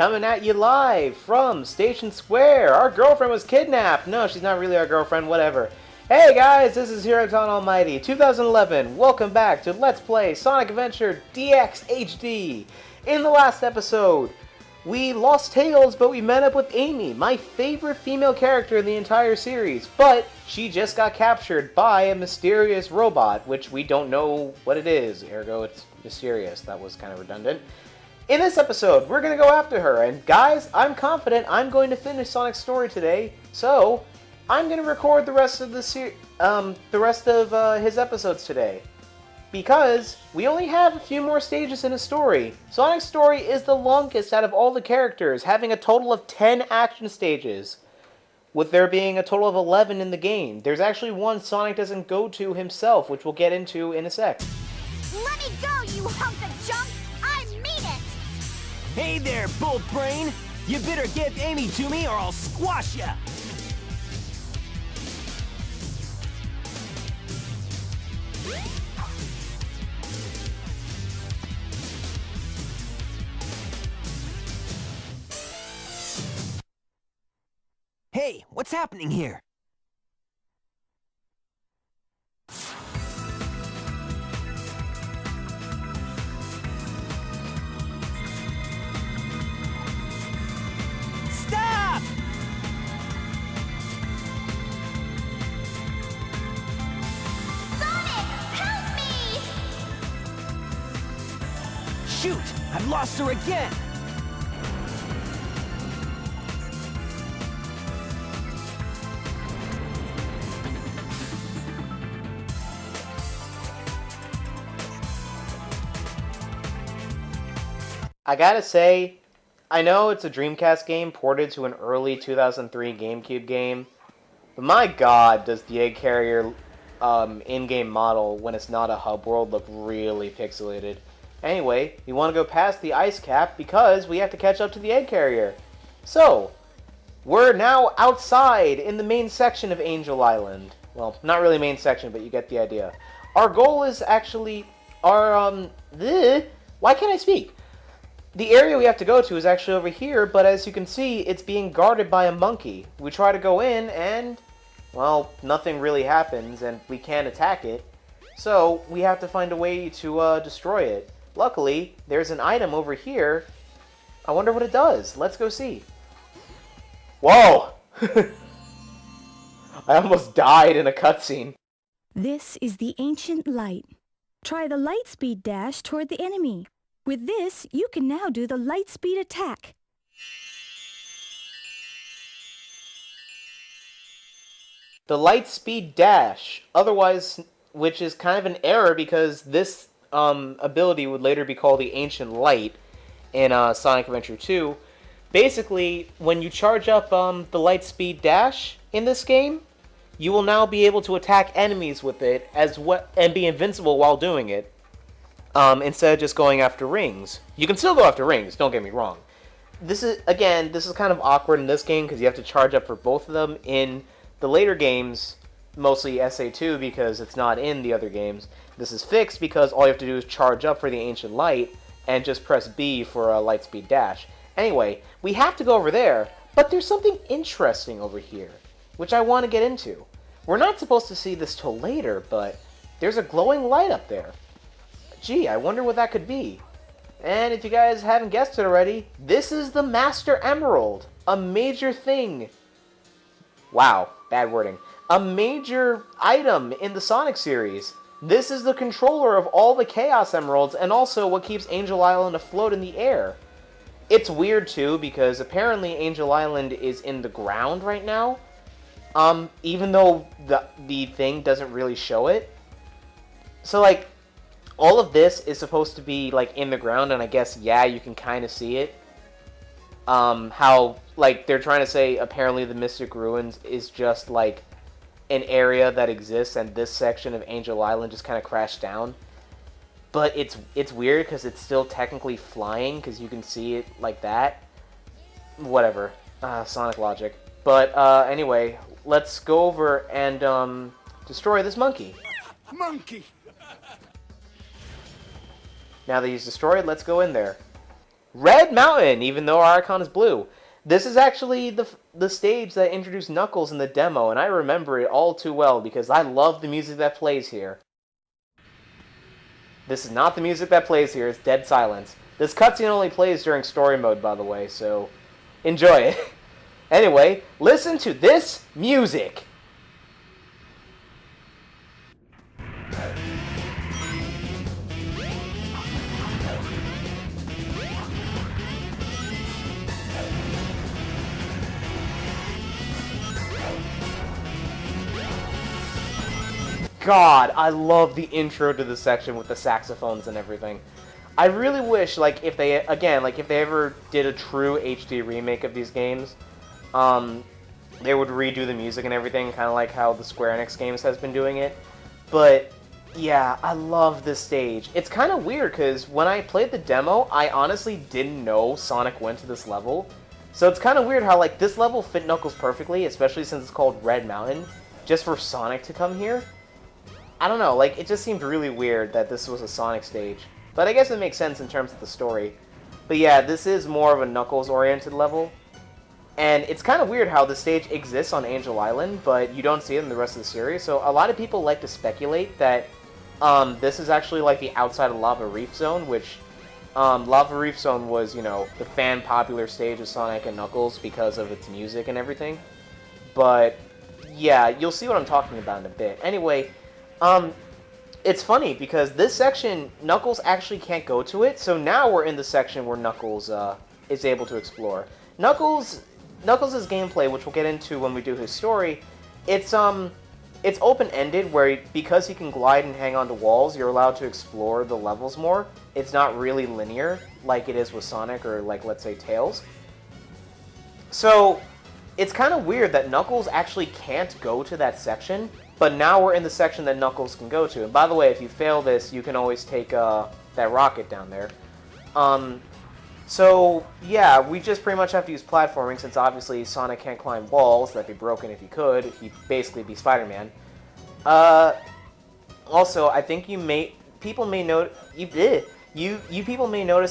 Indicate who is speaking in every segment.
Speaker 1: coming at you live from Station Square. Our girlfriend was kidnapped. No, she's not really our girlfriend, whatever. Hey guys, this is Heroton Almighty, 2011. Welcome back to Let's Play Sonic Adventure DX HD. In the last episode, we lost Tails, but we met up with Amy, my favorite female character in the entire series. But she just got captured by a mysterious robot, which we don't know what it is, ergo it's mysterious. That was kind of redundant. In this episode, we're going to go after her, and guys, I'm confident I'm going to finish Sonic's story today, so I'm going to record the rest of his episodes today. Because we only have a few more stages in his story. Sonic's story is the longest out of all the characters, having a total of 10 action stages, with there being a total of 11 in the game. There's actually one Sonic doesn't go to himself, which we'll get into in a sec.
Speaker 2: Let me go, you hunk of junk! I mean it!
Speaker 3: Hey there, Bolt Brain! You better give Amy to me or I'll squash ya! Hey, what's happening here? Stop!
Speaker 2: Sonic, help me!
Speaker 3: Shoot! I've lost her again!
Speaker 1: I gotta say, I know it's a Dreamcast game ported to an early 2003 GameCube game, but my god, does the Egg Carrier in-game model, when it's not a hub world, look really pixelated. Anyway, we want to go past the ice cap because we have to catch up to the Egg Carrier. So, we're now outside in the main section of Angel Island. Well, not really main section, but you get the idea. Our goal is actually, why can't I speak? The area we have to go to is actually over here, but as you can see, it's being guarded by a monkey. We try to go in, and, well, nothing really happens, and we can't attack it. So, we have to find a way to destroy it. Luckily, there's an item over here. I wonder what it does. Let's go see. Whoa! I almost died in a cutscene.
Speaker 4: This is the ancient light. Try the light speed dash toward the enemy. With this, you can now do the light speed attack.
Speaker 1: The light speed dash, otherwise, which is kind of an error because this ability would later be called the Ancient Light in Sonic Adventure 2. Basically, when you charge up the light speed dash in this game, you will now be able to attack enemies with it and be invincible while doing it. Instead of just going after rings. You can still go after rings, don't get me wrong. This is kind of awkward in this game because you have to charge up for both of them. In the later games, mostly SA2 because it's not in the other games, this is fixed because all you have to do is charge up for the Ancient Light and just press B for a light speed dash. Anyway, we have to go over there, but there's something interesting over here, which I want to get into. We're not supposed to see this till later, but there's a glowing light up there. Gee, I wonder what that could be. And if you guys haven't guessed it already, this is the Master Emerald. A major thing. Wow, bad wording. A major item in the Sonic series. This is the controller of all the Chaos Emeralds and also what keeps Angel Island afloat in the air. It's weird too because apparently Angel Island is in the ground right now. Even though the thing doesn't really show it. So like, all of this is supposed to be, like, in the ground, and I guess, yeah, you can kind of see it. How, like, they're trying to say, apparently the Mystic Ruins is just, like, an area that exists, and this section of Angel Island just kind of crashed down. But it's weird, because it's still technically flying, because you can see it like that. Whatever. Sonic logic. But, anyway, let's go over and, destroy this monkey.
Speaker 5: Monkey!
Speaker 1: Now that he's destroyed, let's go in there. Red Mountain, even though our icon is blue. This is actually the stage that introduced Knuckles in the demo, and I remember it all too well because I love the music that plays here. This is not the music that plays here, it's dead silence. This cutscene only plays during story mode, by the way, so enjoy it. Anyway, listen to this music! God, I love the intro to the section with the saxophones and everything. I really wish, like, if they, again, like, if they ever did a true HD remake of these games, they would redo the music and everything, kind of like how the Square Enix games has been doing it. But, yeah, I love this stage. It's kind of weird, because when I played the demo, I honestly didn't know Sonic went to this level. So it's kind of weird how, like, this level fit Knuckles perfectly, especially since it's called Red Mountain, just for Sonic to come here. I don't know, like, it just seemed really weird that this was a Sonic stage. But I guess it makes sense in terms of the story. But yeah, this is more of a Knuckles-oriented level. And it's kind of weird how the stage exists on Angel Island, but you don't see it in the rest of the series. So a lot of people like to speculate that this is actually like the outside of Lava Reef Zone, which Lava Reef Zone was, you know, the fan-popular stage of Sonic and Knuckles because of its music and everything. But yeah, you'll see what I'm talking about in a bit. Anyway, it's funny because this section, Knuckles actually can't go to it, so now we're in the section where Knuckles is able to explore. Knuckles' gameplay, which we'll get into when we do his story, it's open-ended, where because he can glide and hang onto walls, you're allowed to explore the levels more. It's not really linear, like it is with Sonic or, like, let's say, Tails. So, it's kind of weird that Knuckles actually can't go to that section, but now we're in the section that Knuckles can go to. And by the way, if you fail this, you can always take that rocket down there. So, yeah, we just pretty much have to use platforming, since obviously Sonic can't climb walls. That'd be broken if he could. He'd basically be Spider-Man. Also, I think people may notice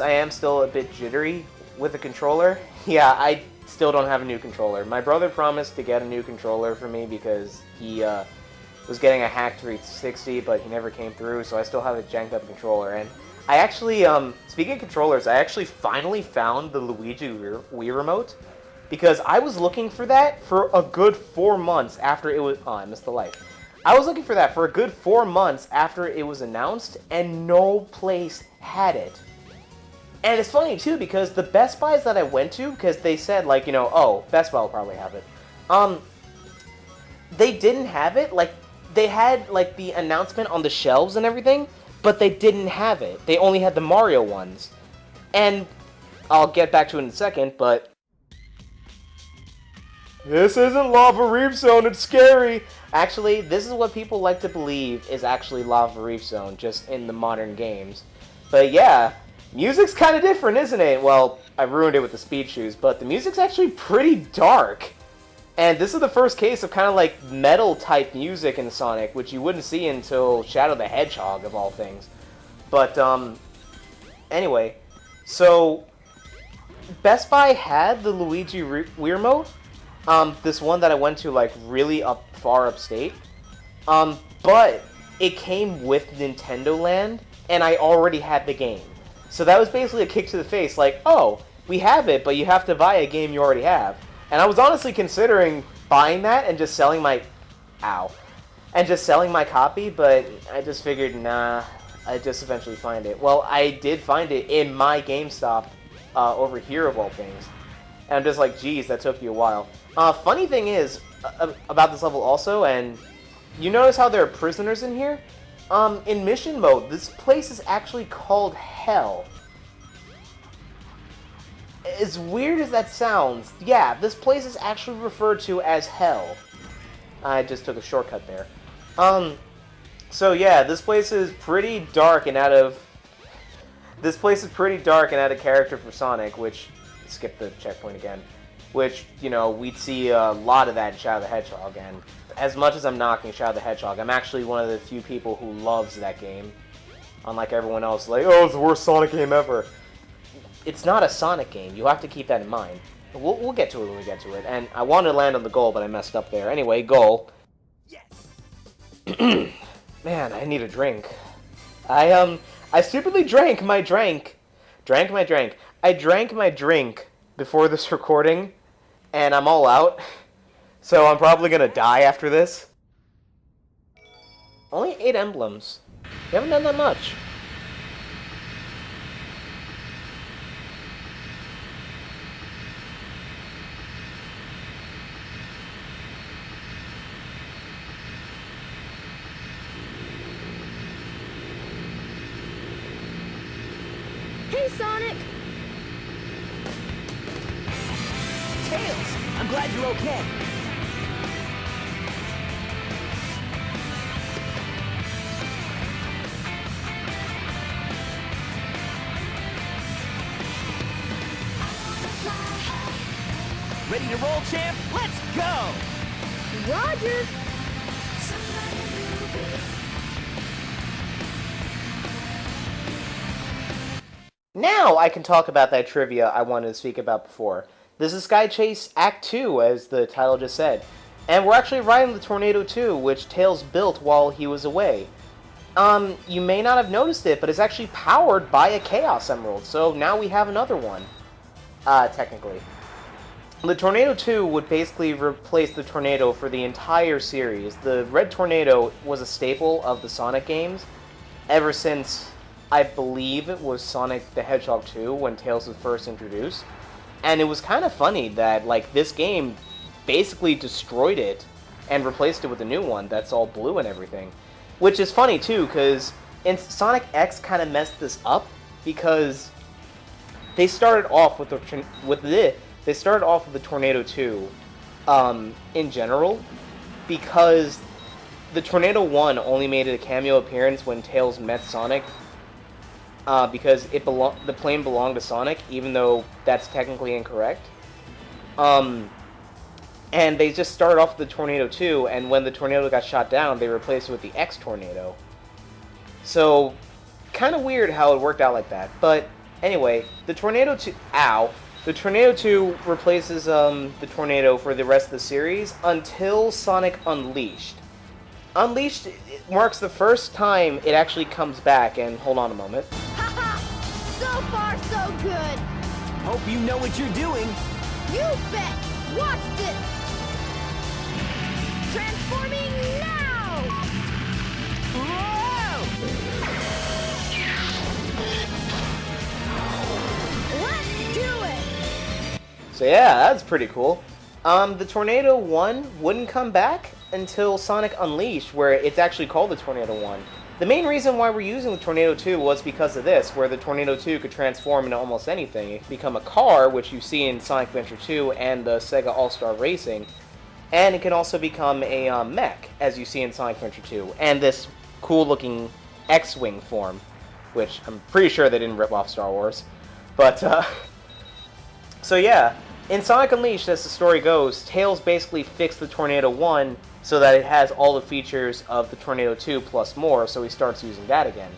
Speaker 1: I am still a bit jittery with the controller. Yeah, I still don't have a new controller. My brother promised to get a new controller for me because he was getting a hacked 360, but he never came through, so I still have a janked up controller. And I actually, speaking of controllers, I actually finally found the Luigi Wii Remote, because I was looking for that for a good 4 months after it was... Oh, I missed the light. I was looking for that for a good 4 months after it was announced, and no place had it. And it's funny, too, because the Best Buys that I went to, because they said, like, you know, oh, Best Buy will probably have it. They didn't have it, like, they had, like, the announcement on the shelves and everything, but they didn't have it. They only had the Mario ones. And I'll get back to it in a second, but... This isn't Lava Reef Zone, it's scary! Actually, this is what people like to believe is actually Lava Reef Zone, just in the modern games. But yeah, music's kind of different, isn't it? Well, I ruined it with the speed shoes, but the music's actually pretty dark. And this is the first case of kind of like metal-type music in Sonic, which you wouldn't see until Shadow the Hedgehog, of all things. But, anyway, so Best Buy had the Luigi Wii Remote, this one that I went to, like, really far upstate, but it came with Nintendo Land, and I already had the game. So that was basically a kick to the face, like, oh, we have it, but you have to buy a game you already have. And I was honestly considering buying that and just selling my... Ow. And just selling my copy, but I just figured, nah, I'd just eventually find it. Well, I did find it in my GameStop over here, of all things. And I'm just like, geez, that took you a while. Funny thing is, about this level also, and you notice how there are prisoners in here? In mission mode, this place is actually called Hell. As weird as that sounds, yeah, this place is actually referred to as Hell. I just took a shortcut there. So yeah, this place is pretty dark and out of... character for Sonic, which... Skip the checkpoint again. Which, you know, we'd see a lot of that in Shadow the Hedgehog, and as much as I'm knocking Shadow the Hedgehog, I'm actually one of the few people who loves that game. Unlike everyone else, like, oh, it's the worst Sonic game ever. it's not a Sonic game. You have to keep that in mind. We'll get to it when we get to it. And I wanted to land on the goal, but I messed up there. Anyway, goal.
Speaker 3: Yes.
Speaker 1: Man, I need a drink. I stupidly drank my drink. I drank my drink before this recording, and I'm all out. So I'm probably gonna die after this. Only 8 emblems. We haven't done that much.
Speaker 4: Hey, Sonic!
Speaker 3: Tails, I'm glad you're okay. Ready to roll, champ? Let's go!
Speaker 4: Roger!
Speaker 1: Now I can talk about that trivia I wanted to speak about before. This is Sky Chase Act 2, as the title just said. And we're actually riding the Tornado 2, which Tails built while he was away. You may not have noticed it, but it's actually powered by a Chaos Emerald, so now we have another one, technically. The Tornado 2 would basically replace the Tornado for the entire series. The Red Tornado was a staple of the Sonic games ever since, I believe it was Sonic the Hedgehog 2 when Tails was first introduced. And it was kind of funny that, like, this game basically destroyed it and replaced it with a new one that's all blue and everything. Which is funny, too, because Sonic X kind of messed this up because they started off with they started off with the Tornado 2 in general, because the Tornado 1 only made a cameo appearance when Tails met Sonic, because the plane belonged to Sonic, even though that's technically incorrect. And they just started off with the Tornado 2, and when the Tornado got shot down, they replaced it with the X Tornado. So, kind of weird how it worked out like that. But anyway, the Tornado 2... Ow! The Tornado 2 replaces the Tornado for the rest of the series until Sonic Unleashed. Unleashed marks the first time it actually comes back, and hold on a moment.
Speaker 2: Haha! So far, so good!
Speaker 3: Hope you know what you're doing.
Speaker 2: You bet! Watch this! Transforming now!
Speaker 3: Whoa!
Speaker 2: Let's do it!
Speaker 1: So yeah, that's pretty cool. The Tornado 1 wouldn't come back until Sonic Unleashed, where it's actually called the Tornado 1. The main reason why we're using the Tornado 2 was because of this, where the Tornado 2 could transform into almost anything. It could become a car, which you see in Sonic Adventure 2 and the Sega All-Star Racing, and it can also become a mech, as you see in Sonic Adventure 2, and this cool-looking X-Wing form, which I'm pretty sure they didn't rip off Star Wars. But, so yeah, in Sonic Unleashed, as the story goes, Tails basically fixed the Tornado 1 so that it has all the features of the Tornado 2 plus more, so he starts using that again.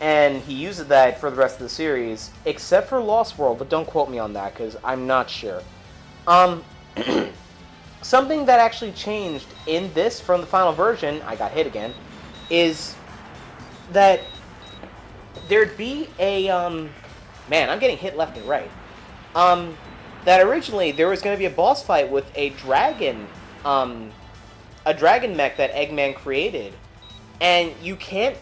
Speaker 1: And he uses that for the rest of the series, except for Lost World, but don't quote me on that, because I'm not sure. Something that actually changed in this from the final version, I got hit again, is that there'd be a, man, I'm getting hit left and right. That originally there was going to be a boss fight with a dragon mech that Eggman created, and you can't,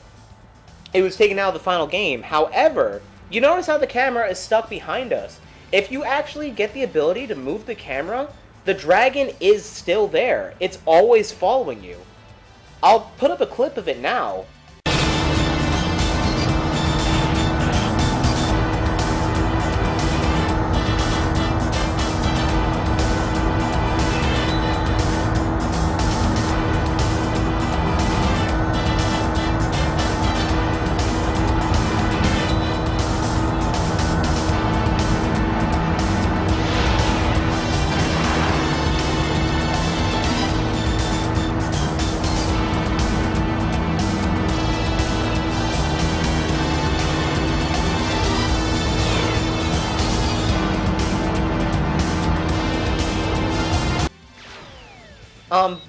Speaker 1: it was taken out of the final game. However, you notice how the camera is stuck behind us. If you actually get the ability to move the camera, the dragon is still there. It's always following you. I'll put up a clip of it now.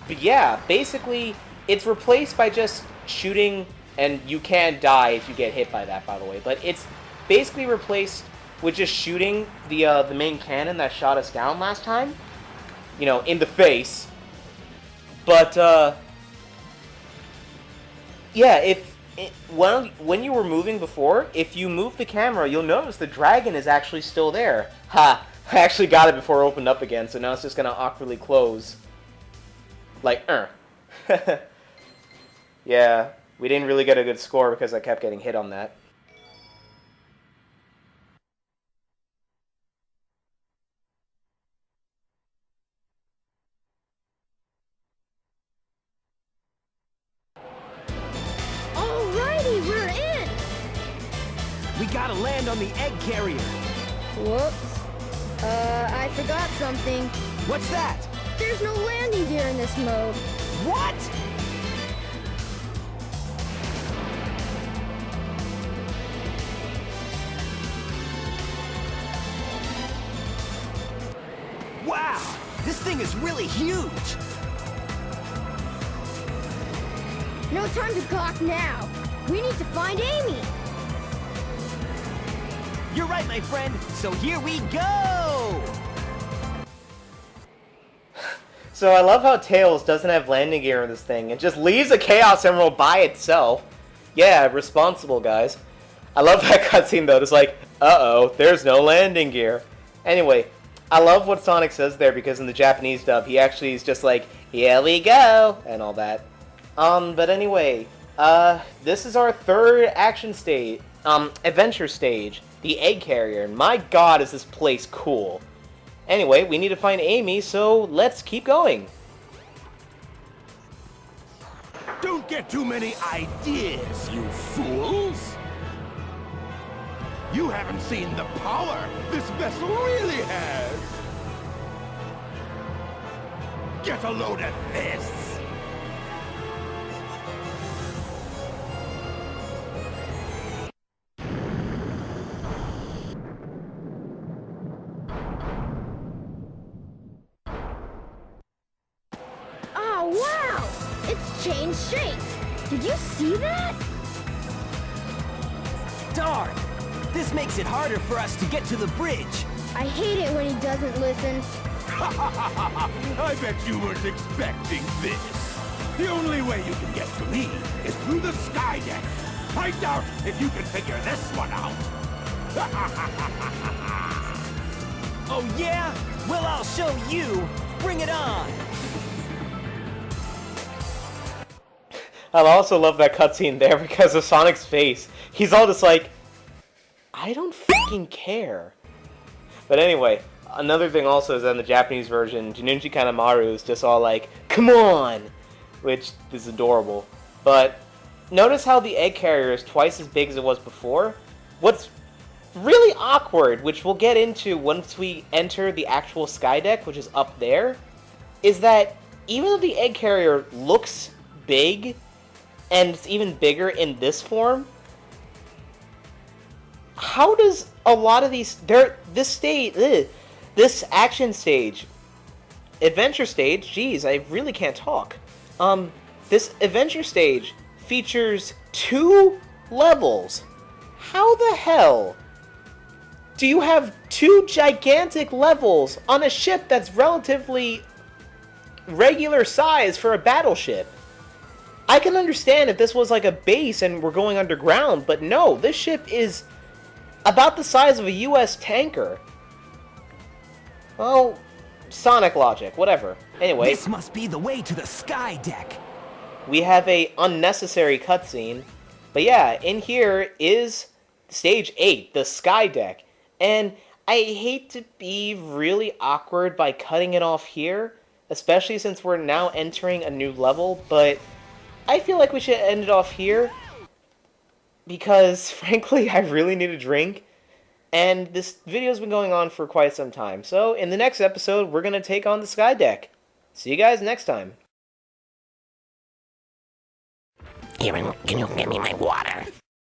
Speaker 1: But yeah, basically, it's replaced by just shooting, and you can die if you get hit by that, by the way. But it's basically replaced with just shooting the main cannon that shot us down last time. You know, in the face. But, yeah, when you were moving before, if you move the camera, you'll notice the dragon is actually still there. Ha! I actually got it before it opened up again, so now it's just gonna awkwardly close. Like, Yeah, we didn't really get a good score because I kept getting hit on that.
Speaker 2: Alrighty, we're in!
Speaker 3: We gotta land on the egg carrier.
Speaker 2: Whoops. I forgot something.
Speaker 3: What's that?
Speaker 2: There's no landing gear in this mode.
Speaker 3: What? Wow, this thing is really huge.
Speaker 2: No time to gawk now. We need to find Amy.
Speaker 3: You're right, my friend. So here we go.
Speaker 1: So I love how Tails doesn't have landing gear in this thing. It just leaves a Chaos Emerald by itself. Yeah, responsible, guys. I love that cutscene, though. It's like, uh-oh, there's no landing gear. Anyway, I love what Sonic says there, because in the Japanese dub, he actually is just like, here we go, and all that. But anyway, this is our third action stage, adventure stage, the Egg Carrier, and my god is this place cool. Anyway, we need to find Amy, so let's keep going.
Speaker 5: Don't get too many ideas, you fools! You haven't seen the power this vessel really has! Get a load of this!
Speaker 2: Oh, wow! It's changed shape. Did you see that?
Speaker 3: Darn! This makes it harder for us to get to the bridge.
Speaker 2: I hate it when he doesn't listen.
Speaker 5: I bet you weren't expecting this. The only way you can get to me is through the sky deck. I doubt if you can figure this one out.
Speaker 3: Oh yeah? Well, I'll show you. Bring it on.
Speaker 1: I also love that cutscene there because of Sonic's face. He's all just like, I don't fucking care. But anyway, another thing also is that in the Japanese version, Junichi Kanemaru is just all like, come on! Which is adorable. But notice how the egg carrier is twice as big as it was before? What's really awkward, which we'll get into once we enter the actual sky deck, which is up there, is that even though the egg carrier looks big, and it's even bigger in this form, how does a lot of these, this action stage, adventure stage, geez, I really can't talk. This adventure stage features 2 levels. How the hell do you have 2 gigantic levels on a ship that's relatively regular size for a battleship? I can understand if this was like a base and we're going underground, but no, this ship is about the size of a US tanker. Well, Sonic logic, whatever. Anyway,
Speaker 3: This must be the way to the sky deck.
Speaker 1: we have a unnecessary cutscene. But yeah, in here is Stage 8, the sky deck. And I hate to be really awkward by cutting it off here, especially since we're now entering a new level, but I feel like we should end it off here because, frankly, I really need a drink, and this video's been going on for quite some time. So, in the next episode, we're going to take on the sky deck. See you guys next time.
Speaker 6: Kieran, can you get me my water?